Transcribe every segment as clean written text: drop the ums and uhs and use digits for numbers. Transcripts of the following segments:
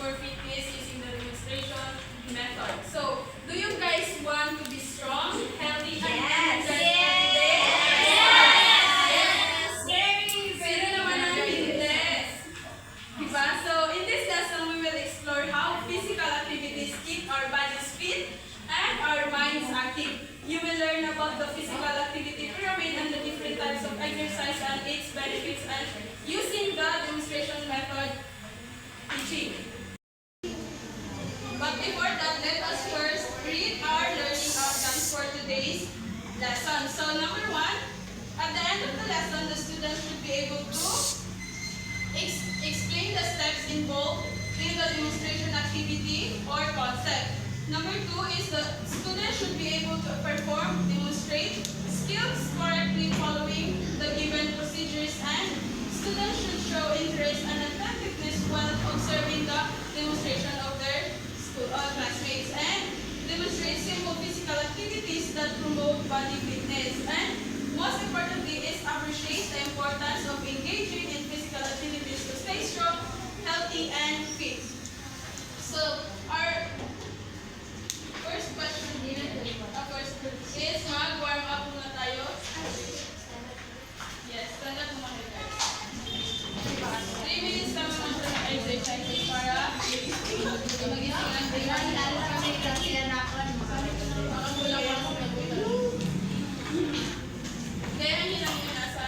for fitness using the demonstration method. So, do you guys want to be strong, healthy, and energetic every day? Yes! Sino naman ang hindi? Diba? So, in this lesson, we will explore how physical activities keep our bodies fit and our minds active. You will learn about the physical activity pyramid and the different types of exercise and its benefits and using the demonstration method teaching. But before that, let us first read our learning outcomes for today's lesson. So number 1, at the end of the lesson, the students should be able to explain the steps involved in the demonstration activity or concept. Number 2 is the student should be able to perform, demonstrate skills correctly following the given procedures, and students should show interest and attentiveness while observing the demonstration of their school classmates, and demonstrate simple physical activities that promote body fitness. And most importantly is appreciate the importance of engaging in physical activities to stay strong, healthy, and fit. So our first question is mag-warm up muna tayo. Yes, stand up muna kayo guys. 3 minutes lang naman siya ng exercise para magising ang brain. Makagulang ako magulang. Kaya nyo lang muna sa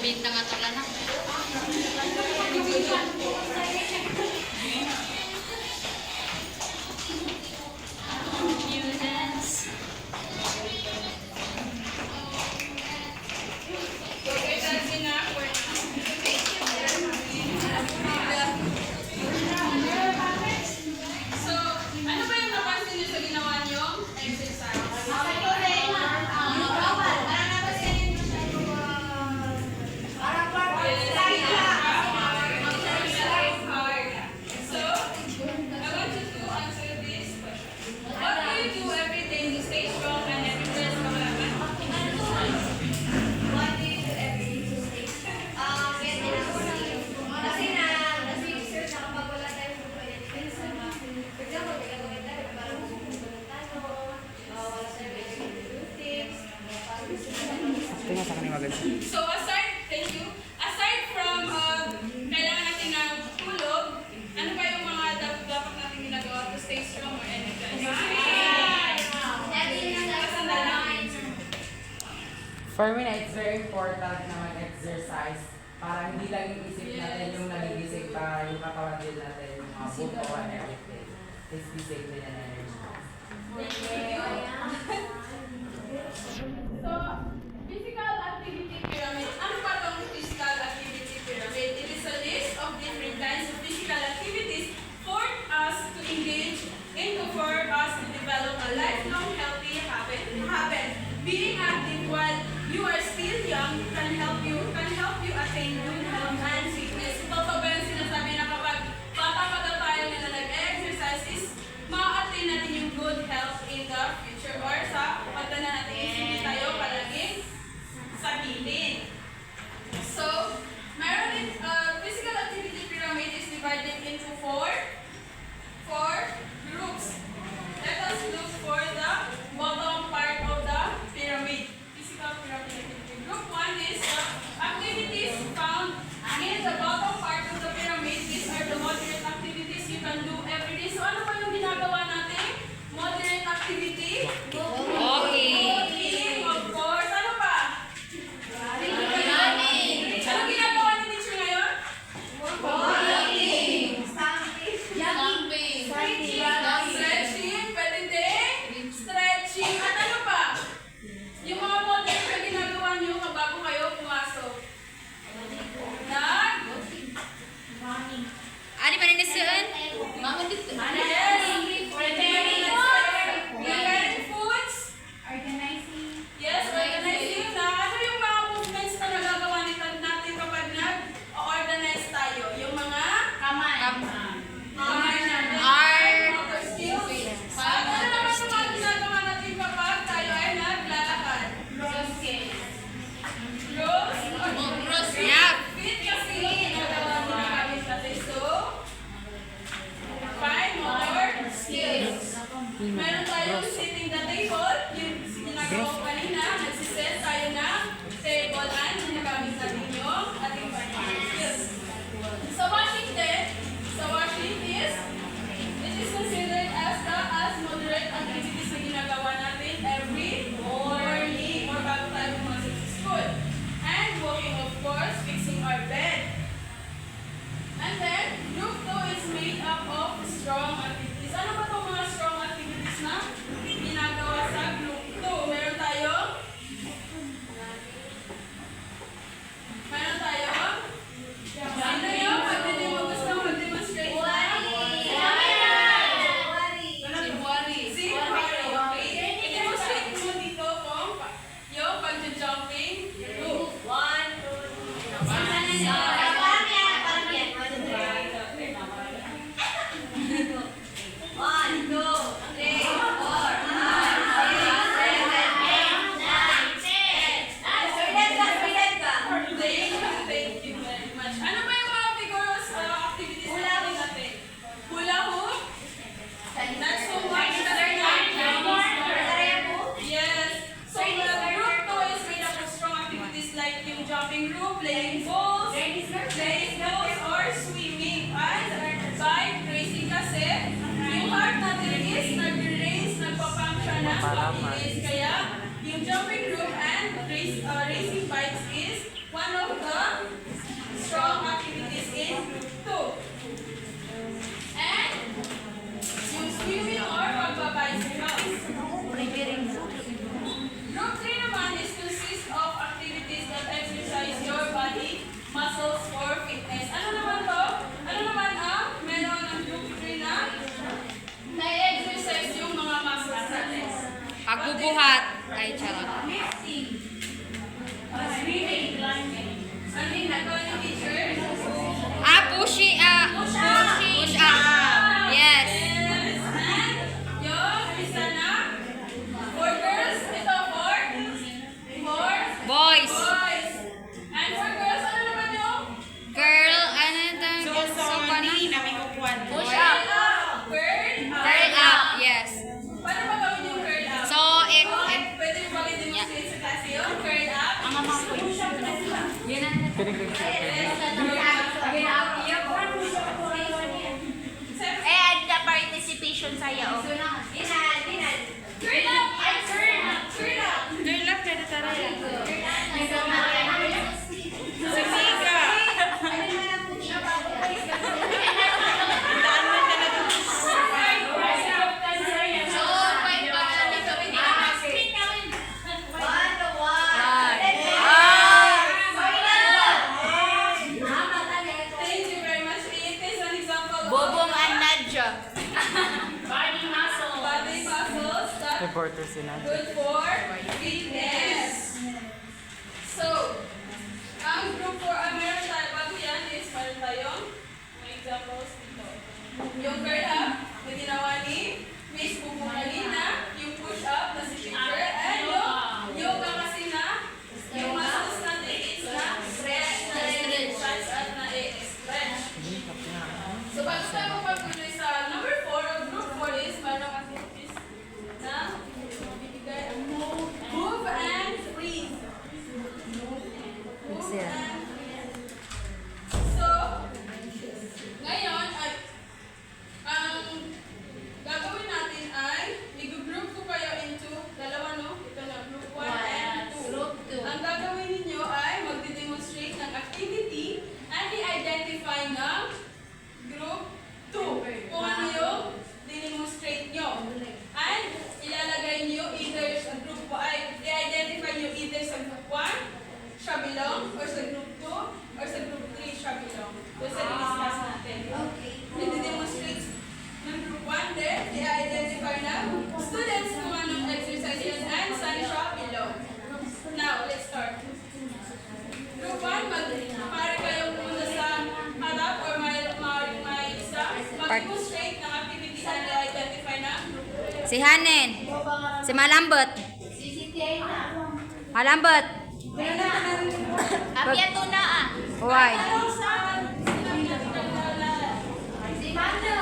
bintang atau lana. So thank you. Aside from kailangan natin na tulog, ano ba yung mga dapat natin ginagawa to stay strong or energized? For me, it's very important na mag-exercise para hindi lang yung isip natin yung nagigising para yung katawan din natin, yung mga buto and everything. It's discipline and energy. So, physical activity pyramid. Ano ba itong physical activity pyramid? It is a list of different kinds of physical activities for us to engage into for us to develop a lifelong healthy habit. Being active while you are still young can help you attain good health and fitness. Ito pa ba yung sinasabi na kapag bata pa tayo na nag-exercise is ma-attain natin yung good health in the future or sa pagtanda natin is hindi tayo palaging sa gilid. So, meron physical activity pyramid is divided into four groups. Let us meron tayong sitting the table. Yung ginagawa ko kanina, nagsiset tayo ng table and ginagamit natin yung ating financial skills. Sa washing din, sa washing is, it is considered as moderate activities na ginagawa natin every morning or bago tayo pumasok sa school. And walking, of course, fixing our bed. And then, group 2 is made up of strong activities. Ano ba itong mga strong activities na ginagawa sa group 2? Meron tayo? Ano yun? Pagdating mo gusto mag-demonstrate na? Si Wari. Okay. I-demonstrate mo dito kung yung pag-jumping rope. 1, 2, 3. Thank you very much. Ano ba yung mga vigorous activities natin? Hula hoop? Not so much. Yes. So, group 2 is made up of strong activities like yung jumping rope, playing balls, or swimming. And bike racing kasi, yung heart natin is nag-race, nagpa-function ng pag-race. Kaya, yung jumping rope and racing bikes is one of the strong activities in group 2. And yung swimming or pagbabicycles. Group 3 naman is consists of activities that exercise your body muscles for fitness. Ano naman to? Ano naman ang meron ng group 3 na na-exercise yung mga muscles natin? Pagbubuhat. Ay, charot. Ano yung nagawa ng teacher? Push up. Yes. Yes. And yung isa na for girls, ito for Boys. boys. And for girls, ano naman yung? Girl, ano ito? Push up. Curl up. Yes. Paano ba gawin yung curl up? So, if Pwede mo mag-demonstrate sa klase yung curl up? ada participation saya oh. Curl up! Ay, curl up! Curl up! Thank you very much. It is an example of Bobong and Nadja. body muscles that Reporter si Nancy. good for fitness. So, ang group 4, meron tayo, bago yan is meron tayong mga examples dito. Yung curl up na ginawa ni Miss Bubu kanina, yung push up na si teacher, and yung yoga kasi na, yung muscles natin is na stretch at na-stretch. So, bago tayo magpatuloy sa number 4, ang group 4 is merong activities na bibigay ang move and breathe. Move and breathe. So, ngayon, ang gagawin natin ay i-group ko kayo into dalawa, no? Ito na, group 1 and 2. Ang gagawin ninyo ay magde-demonstrate ng activity and i-identify ng group 2. Kung ano yung dinemonstrate nyo. And ilalagay nyo either sa group 4 ay i-identify nyo either sa group 1 siya belong or sa group 2 or sa group 3 siya belong. Kung sa i-discuss natin. I-demonstrate ng group 1 din, i-identify na students kung anong exercise yan and saan siya belong. Now, let's start. Group 1, pare kayong pumunta sa harap or may isa, mag-demonstrate ng activity na i-identify na group 2. si Hanen. Si Malambot. Malambot. Apia tuna ah. Why? Si Manda.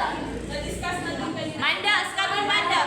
Na-discuss natin kanina. Manda, sekarang Manda.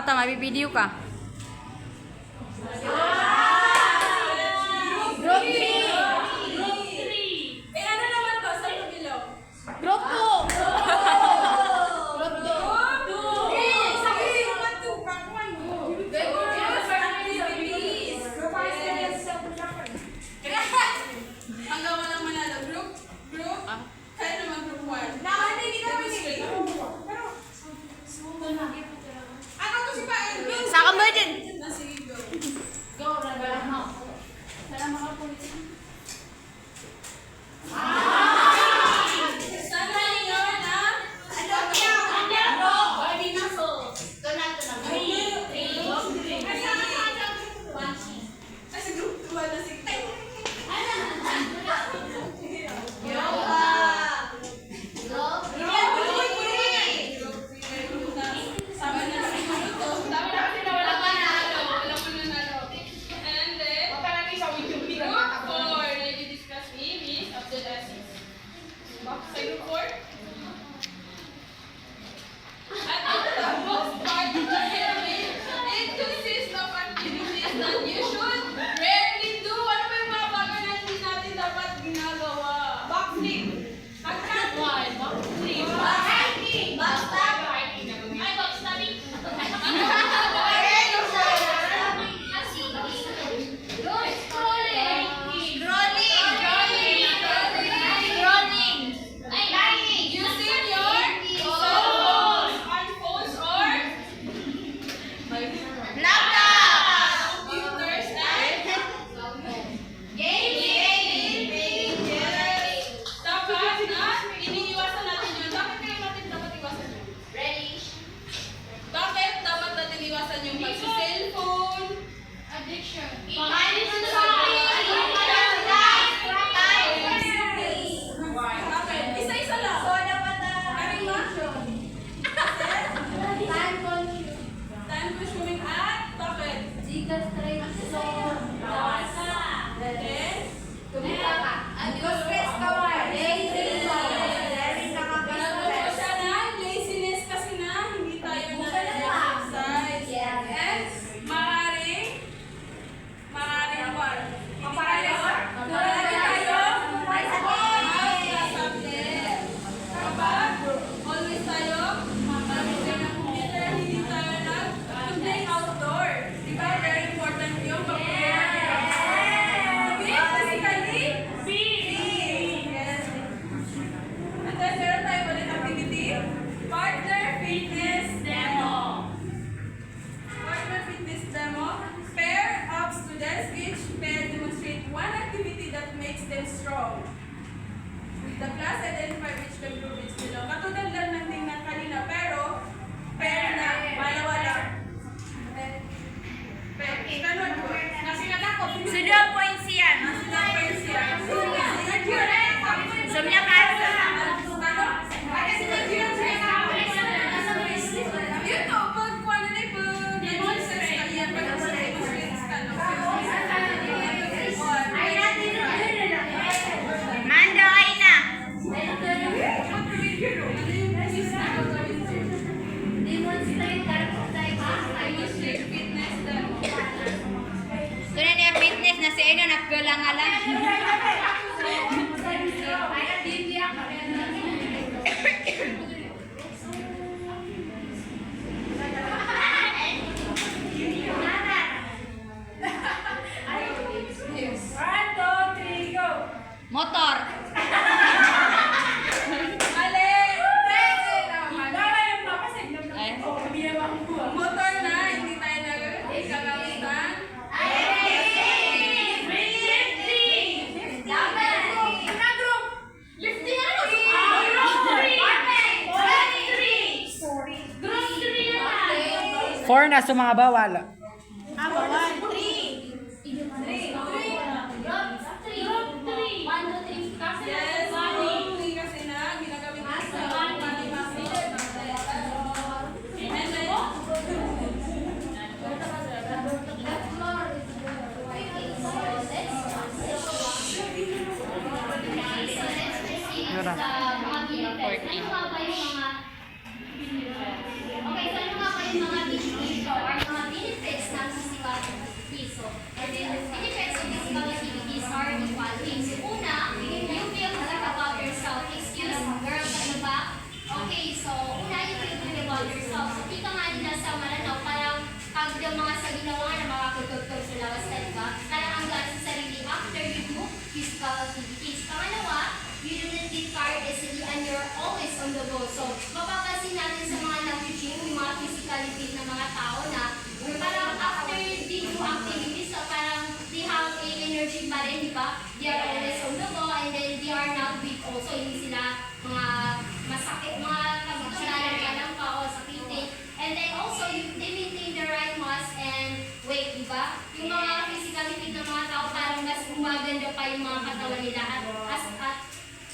Bata, mabibideo ka. Group 3. Eh, ano naman to? Saan to below? Group 2. Group 2. Eh, sabi ko naman to. Kakuan mo. Group activities. Hanggang walang manalo. Group. Kaya naman group 1. Demonstrate. Ako to si Paen. Saka mo din. Sige, go. Sana yun, ha? Ay, sa group 2 na sige. Isa-isa lang. Time consuming at bakit? Laziness kasi na hindi tayo nag-exercise. And maaaring what? Hindi tayo mag-subject. Kapag always tayo mag-play ng computer, hindi tayo nag-play outdoor. Diba? Very important yung physically fit. Yes. And then meron tayo ulit activity. Partner fitness demo. Partner fitness demo. Pair of students, each pair demonstrate one activity that makes them strong. The class identify which can prove its below. Katulad lang ng tingnan kanina, pero pair na, wala-wala. Pair. Ganun po. Sudo points yan. Sumya ka. Mando ay na. Tunay niya fitness na si Eno nagkalang-alang. Motor. Motor na, hindi tayo nagagamitan. Four na sa mga bawal. Yes, group 3 kasi na, ginagamit ko sa and then, Yura. Okay, so ano nga ba yung mga it depends on physical activities or equality. So, una, you will talk about yourself. Excuse, girl, ano ba? Okay, so, una, you will talk about yourself. So, kita nga nila sa Maranao, parang pag yung mga sa ginawa na makakagagag sa lawas ka, diba? Parang ang gano'n sa sarili after you do physical activities. Pangalawa, you do not get tired easily and you're always on the go. So, mapapansin natin sa mga nag-gym, yung mga physically fit na mga tao na parang after they do activities, so parang they have a energy pa rin, di ba? They are always on the go and then they are not weak also. Hindi sila mga masakit, mga kabutulalan pa o sakitin. And then also, they maintain the right mass and weight, di ba? Yung mga physically fit na mga tao, parang mas gumaganda pa yung mga katawan nila at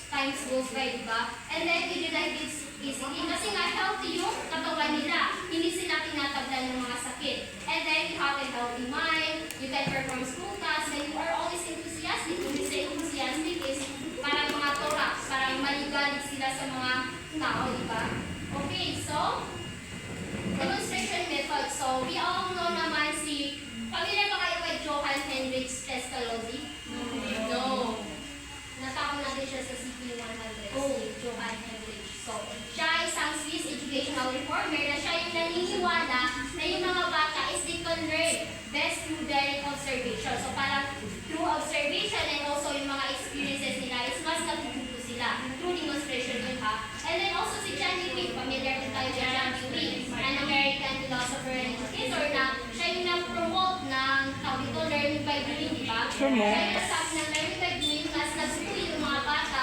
times goes by, di ba? And then, you do like this easily. Kasi nga, healthy yung katawan nila. Hindi sila tinatablan ng mga sakit. And then, you have a healthy mind. You can perform school tasks. And you are always enthusiastic. When you say enthusiastic is parang mga thorax. Parang maligalig sila sa mga tao, di ba? Okay, so, demonstration method. So, we all know naman si, familiar ba kayo kay Johann Hendrik Pestalozzi? No. Natapon natin siya sa CP100, si Johann Hendrik. So, siya ay isang Swiss educational reformer na siya yung naniniwala na yung mga bata is they can learn best through direct observation. So, parang through observation and also yung mga experiences nila is mas natututo sila through demonstration yun ha. And then also si John Dewey, familiar din tayo kay John Dewey, an American philosopher and educator na siya yung na-promote ng tawag ito, learning by doing, di ba? Siya yung nasabi ng learning by doing, mas nasuwi yung mga bata,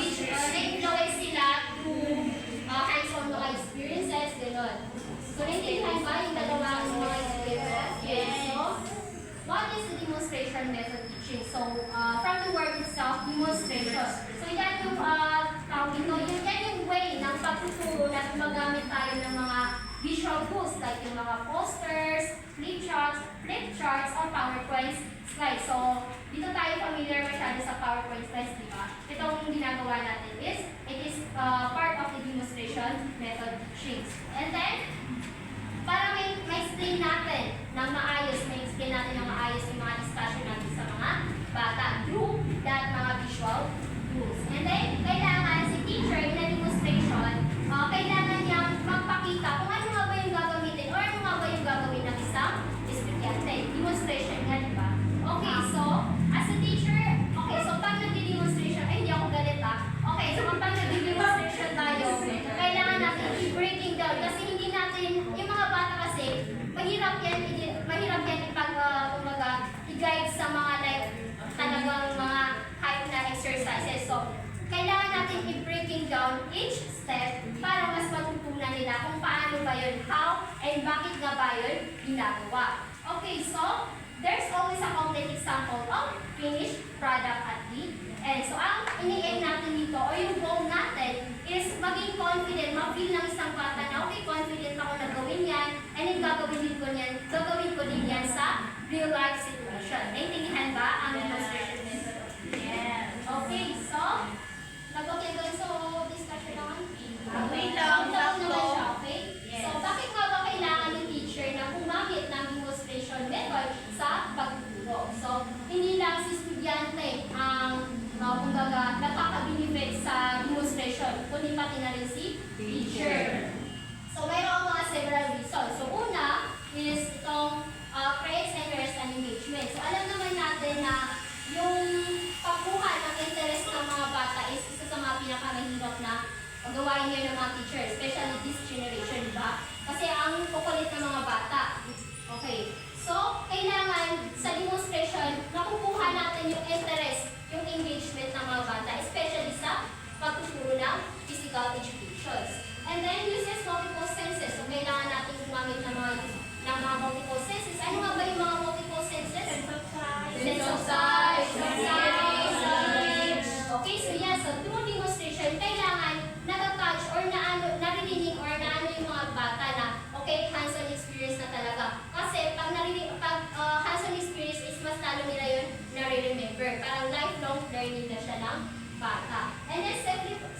which na-influence sila through hands-on mga experiences, gano'n. So, naintindihan ba yung dalawa ang mga experiences? Yes. So, what is the demonstration method teaching? So, from the word itself, demonstration. So, yan yung tawag ito, yan yung way ng pagtuturo na gumagamit tayo ng mga visual tools like yung mga posters, flip charts, or PowerPoint slides. So, dito tayo familiar masyado sa PowerPoint slides, di ba? Itong ginagawa natin is, it is part of the demonstration method teachings. And then, para ma-explain natin ng maayos, ma-explain natin ng maayos yung mga discussion natin sa mga bata through that mga visual tools. And then, kailangan si teacher in a demonstration, kailangan niyang magpakita kung ano nga ba yung gagamitin or ano nga ba yung gagawin ng isang estudyante. Demonstration nga, di ba? Okay, so, as a teacher, okay, so pag nag-demonstration, ay hindi ako galit Okay, so pag nag-demonstration tayo, kailangan natin i-breaking down kasi hindi natin, yung mga bata kasi, mahirap yan i-guide sa mga like, talagang mga hype na exercises. So, kailangan natin i-breaking down each step para mas matutunan nila kung paano ba yun, how, and bakit nga ba yun ginagawa. Okay, so, there's always a complete example of finished product at the end. So, ang ini-aim natin dito, o yung goal natin, is maging confident, ma-feel ng isang bata na, okay, confident ako na gawin yan, and then gagawin ko din yan sa real-life situation. Naintindihan ba ang demonstration method? Yes. Okay, so, nag-okay doon so discussion naman? Wait lang, naman siya, okay? Yes. So, bakit nga ba kailangan yung teacher na gumamit ng demonstration method sa pagtuturo? So, hindi lang si estudyante ang kumbaga nakaka-benefit sa demonstration, kundi pati na rin si teacher. So, mayroong mga several reasons. So, una is itong creates interest and engagement. So, alam naman natin na yung pagkuha ng interest ng mga bata is isa sa mga pinakamahirap na gawain niyo ng mga teacher, especially this generation, diba? Kasi ang kukulit ng mga bata. Okay. So, kailangan sa demonstration, nakukuha natin yung interest, yung engagement ng mga bata, especially sa pagtuturo ng physical education. And then, uses multiple senses. So, kailangan natin gumamit ng mga multiple senses. Ano nga ba yung mga multiple senses? Sense of sight, okay, so yan. So, through demonstration, kailangan natatouch or naririnig or naano yung mga bata na, okay, hands-on experience na talaga. Kasi pag hands-on experience is mas lalo nila yun nare-remember. Parang lifelong learning na siya ng bata. And then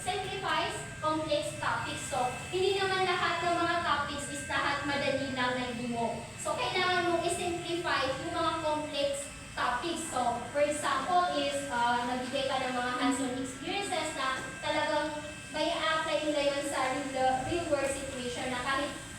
simplifies complex topics. So, hindi naman lahat ng mga topics is lahat madali lang na mo. So, kailangan mong i-simplify yung mga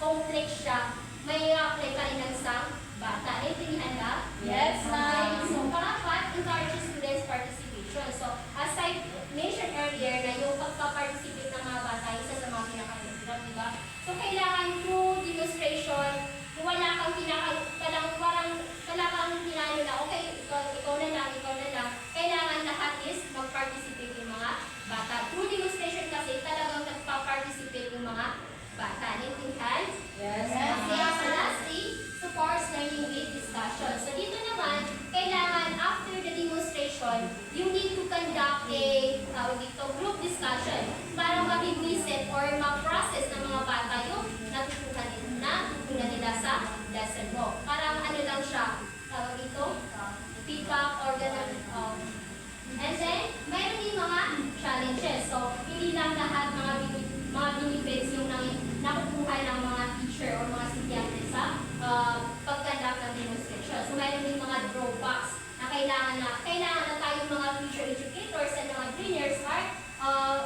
complex siya, may apply pa rin ng isang bata. Naintindihan ka? Yes, ma'am. Okay, so pangapat, encourage students participation. So, as I mentioned earlier na yung pagpa-participate ng mga bata, isa sa mga pinaka-hirap, di ba? So, kailangan through demonstration, wala kang pinano na, okay, ikaw na lang, kailangan lahat is mag-participate yung mga bata. Through demonstration kasi talagang nagpa-participate yung mga bata. Naintindihan? Yes, Okay, so lastly, supports learning with discussion. So dito naman, kailangan after the demonstration, you need to conduct a group discussion para ma-visit or ma-process ng mga bata yung natutunan nila sa lesson mo. Parang ano lang siya, feedback or ganun. And then, mayroon din mga challenges. So, hindi lang lahat mga benefits yung nakukuha ng mga teacher or mga estudyante sa pag-conduct ng demonstration. So, mayroon din mga drawbacks na kailangan na tayong mga future educators and mga trainers are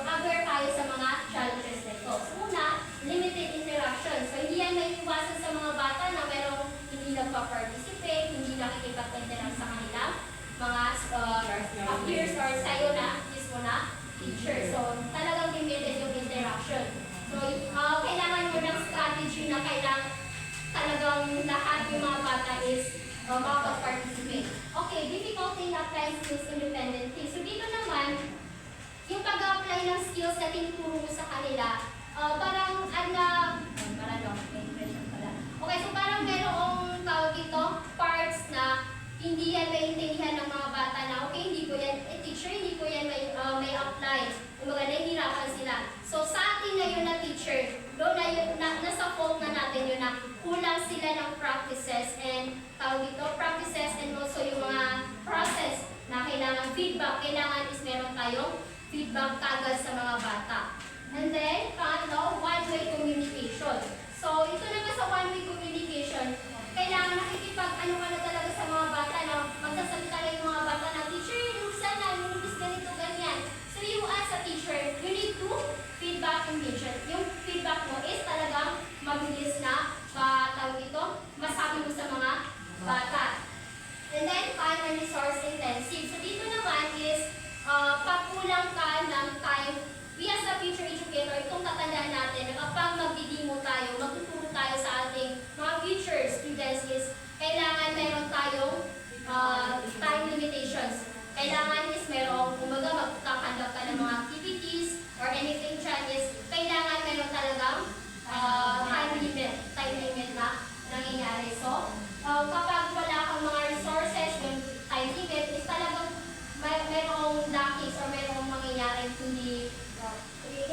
aware tayo sa mga challenges nito. So, una, limited interaction. So, hindi yan may iwasan sa mga bata na merong hindi nagpa-participate, hindi nakikipag-interact sa kanilang mga peers or sa'yo na, mismo na teacher. So, talagang limited yung interaction. So, kailangan mo ng strategy na talagang lahat yung mga bata is makapag-participate. Okay, difficulty in applying skills independently. So, dito naman, yung pag-apply ng skills na tinuturo mo sa kanila, parang okay, so parang merong tawag ito, parts na hindi yan maintindihan ng mga bata na, okay, hindi ko yan, teacher, hindi ko yan may apply. Kumbaga, nahihirapan sila. So, sa atin na yun na teacher, doon na yun, nasa fault na natin yun na kulang sila ng practices and practices and also yung mga process na kailangan feedback. Kailangan is meron tayong feedback kagad sa mga bata. And then, pangatlo, one-way communication. So, ito naman sa one-way communication, kailangan nakikipag-ano ka na talaga sa mga bata na magsasalita na yung mga bata na, teacher, yung sana, yung ganito, ganyan. So, you as a teacher, you need to feedback immediate. Yung feedback mo is talagang mabilis na, masabi mo sa mga bata. And then, time and resource intensive. So, dito naman is, pagkulang ka ng time, we as a future educator, itong tatandaan natin na kapag magdidemo tayo, magtuturo tayo sa ating mga future students is kailangan meron tayong time limitations. Kailangan is merong, kumbaga magkakandak ka ng mga activities or anything dyan is kailangan meron talagang time limit na nangyayari. So, kapag wala kang mga resources, yung time limit is talagang merong lackings or merong mangyayari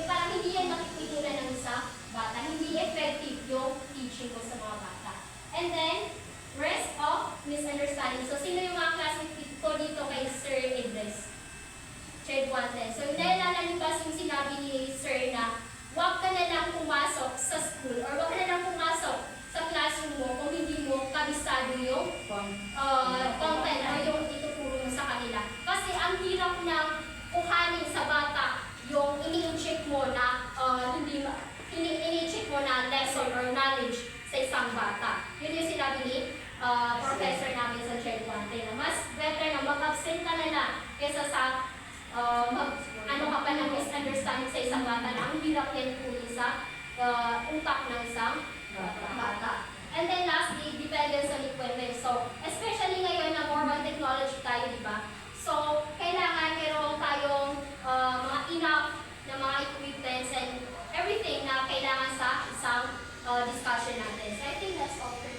parang hindi yan makikitunan ng isa bata. Hindi effective yung teaching ko sa mga bata. And then, risk of misunderstanding. So, sino yung mga classmates ko dito kay Sir Idris? Chad Guantes. So, nalalabas yung sinabi ni Sir na huwag ka na lang pumasok sa school or huwag ka na lang pumasok sa classroom mo kung hindi mo kabisado yung content o yung ituturo mo sa kanila. Kasi ang hirap ng kuhanin sa bata yung ini-check mo na ini-check mo na lesson or knowledge sa isang bata. Yun yung sinabi ni professor namin sa Chad Guante na mas better na mag-absent ka na lang kaysa sa ano ka pa ng misunderstanding sa isang bata na ang hirap yan tuloy sa utak ng isang bata. And then lastly, dependence on equipment. So, especially ngayon na more on technology tayo, di ba? So, kailangan meron tayong mga enough na mga equipments and everything na kailangan sa isang discussion natin. So, I think that's all for